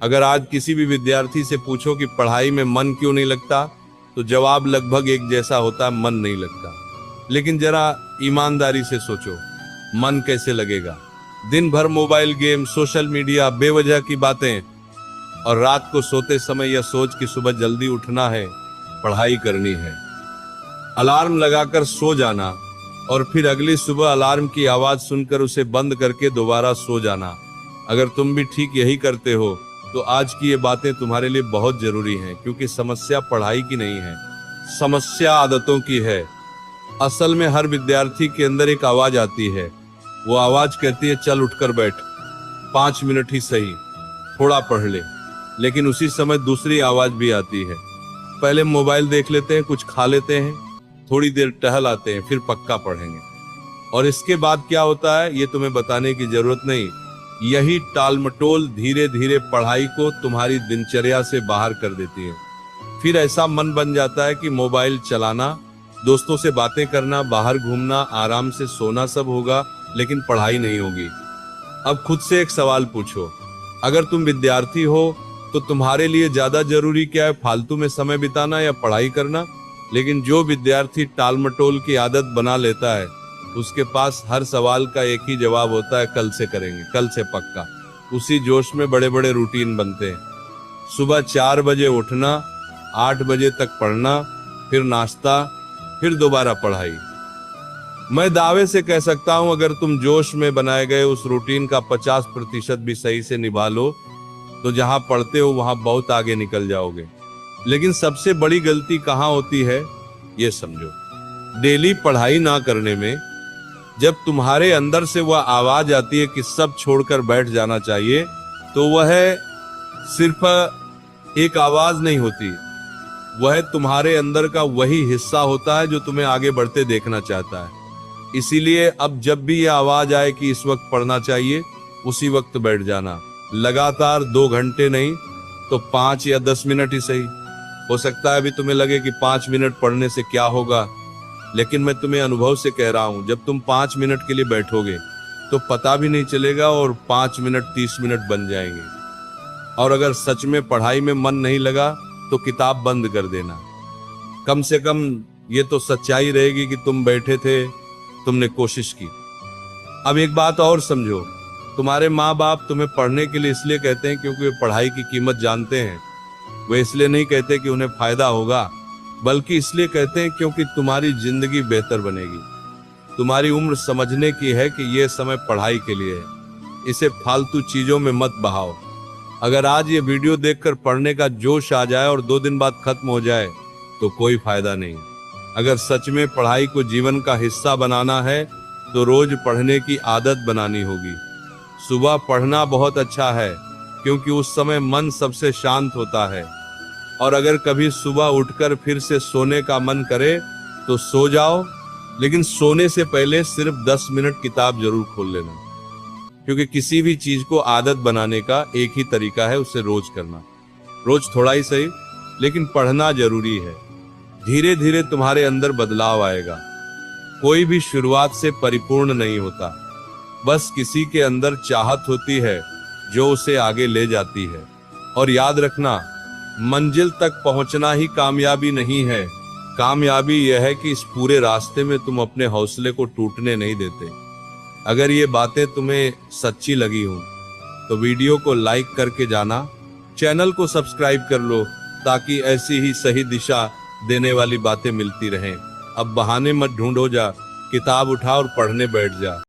अगर आज किसी भी विद्यार्थी से पूछो कि पढ़ाई में मन क्यों नहीं लगता, तो जवाब लगभग एक जैसा होता है, मन नहीं लगता। लेकिन जरा ईमानदारी से सोचो, मन कैसे लगेगा? दिन भर मोबाइल गेम, सोशल मीडिया, बेवजह की बातें, और रात को सोते समय यह सोच कि सुबह जल्दी उठना है, पढ़ाई करनी है। अलार्म लगाकर सो जाना और फिर अगली सुबह अलार्म की आवाज सुनकर उसे बंद करके दोबारा सो जाना। अगर तुम भी ठीक यही करते हो तो आज की ये बातें तुम्हारे लिए बहुत जरूरी हैं, क्योंकि समस्या पढ़ाई की नहीं है, समस्या आदतों की है। असल में हर विद्यार्थी के अंदर एक आवाज आती है। वो आवाज कहती है, चल उठकर बैठ, 5 मिनट ही सही, थोड़ा पढ़ ले। लेकिन उसी समय दूसरी आवाज भी आती है, पहले मोबाइल देख लेते हैं, कुछ खा लेते हैं, थोड़ी देर टहल आते हैं, फिर पक्का पढ़ेंगे। और इसके बाद क्या होता है ये तुम्हें बताने की जरूरत नहीं। यही टालमटोल धीरे धीरे पढ़ाई को तुम्हारी दिनचर्या से बाहर कर देती है। फिर ऐसा मन बन जाता है कि मोबाइल चलाना, दोस्तों से बातें करना, बाहर घूमना, आराम से सोना सब होगा, लेकिन पढ़ाई नहीं होगी। अब खुद से एक सवाल पूछो, अगर तुम विद्यार्थी हो तो तुम्हारे लिए ज्यादा जरूरी क्या है, फालतू में समय बिताना या पढ़ाई करना? लेकिन जो विद्यार्थी टालमटोल की आदत बना लेता है, उसके पास हर सवाल का एक ही जवाब होता है, कल से करेंगे, कल से पक्का। उसी जोश में बड़े बड़े रूटीन बनते हैं। सुबह 4 बजे उठना, 8 बजे तक पढ़ना, फिर नाश्ता, फिर दोबारा पढ़ाई। मैं दावे से कह सकता हूं, अगर तुम जोश में बनाए गए उस रूटीन का 50% भी सही से निभा लो, तो जहां पढ़ते हो वहां बहुत आगे निकल जाओगे। लेकिन सबसे बड़ी गलती कहां होती है ये समझो। डेली पढ़ाई ना करने में जब तुम्हारे अंदर से वह आवाज आती है कि सब छोड़कर बैठ जाना चाहिए, तो वह सिर्फ एक आवाज नहीं होती, वह तुम्हारे अंदर का वही हिस्सा होता है जो तुम्हें आगे बढ़ते देखना चाहता है। इसीलिए अब जब भी यह आवाज आए कि इस वक्त पढ़ना चाहिए, उसी वक्त बैठ जाना। लगातार 2 घंटे नहीं तो 5 या 10 मिनट ही सही। हो सकता है अभी तुम्हें लगे कि 5 मिनट पढ़ने से क्या होगा, लेकिन मैं तुम्हें अनुभव से कह रहा हूं, जब तुम 5 मिनट के लिए बैठोगे तो पता भी नहीं चलेगा और 5 मिनट 30 मिनट बन जाएंगे। और अगर सच में पढ़ाई में मन नहीं लगा तो किताब बंद कर देना। कम से कम ये तो सच्चाई रहेगी कि तुम बैठे थे, तुमने कोशिश की। अब एक बात और समझो, तुम्हारे माँ बाप तुम्हें पढ़ने के लिए इसलिए कहते हैं क्योंकि वे पढ़ाई की कीमत जानते हैं। वे इसलिए नहीं कहते कि उन्हें फायदा होगा, बल्कि इसलिए कहते हैं क्योंकि तुम्हारी जिंदगी बेहतर बनेगी। तुम्हारी उम्र समझने की है कि यह समय पढ़ाई के लिए है, इसे फालतू चीजों में मत बहाओ। अगर आज ये वीडियो देखकर पढ़ने का जोश आ जाए और 2 दिन बाद खत्म हो जाए तो कोई फायदा नहीं। अगर सच में पढ़ाई को जीवन का हिस्सा बनाना है तो रोज पढ़ने की आदत बनानी होगी। सुबह पढ़ना बहुत अच्छा है क्योंकि उस समय मन सबसे शांत होता है। और अगर कभी सुबह उठकर फिर से सोने का मन करे तो सो जाओ, लेकिन सोने से पहले सिर्फ 10 मिनट किताब जरूर खोल लेना, क्योंकि किसी भी चीज को आदत बनाने का एक ही तरीका है, उसे रोज करना। रोज थोड़ा ही सही, लेकिन पढ़ना जरूरी है। धीरे धीरे तुम्हारे अंदर बदलाव आएगा। कोई भी शुरुआत से परिपूर्ण नहीं होता, बस किसी के अंदर चाहत होती है जो उसे आगे ले जाती है। और याद रखना, मंजिल तक पहुंचना ही कामयाबी नहीं है। कामयाबी यह है कि इस पूरे रास्ते में तुम अपने हौसले को टूटने नहीं देते। अगर ये बातें तुम्हें सच्ची लगी हो तो वीडियो को लाइक करके जाना, चैनल को सब्सक्राइब कर लो ताकि ऐसी ही सही दिशा देने वाली बातें मिलती रहें। अब बहाने मत ढूंढो, जा किताब उठा और पढ़ने बैठ जा।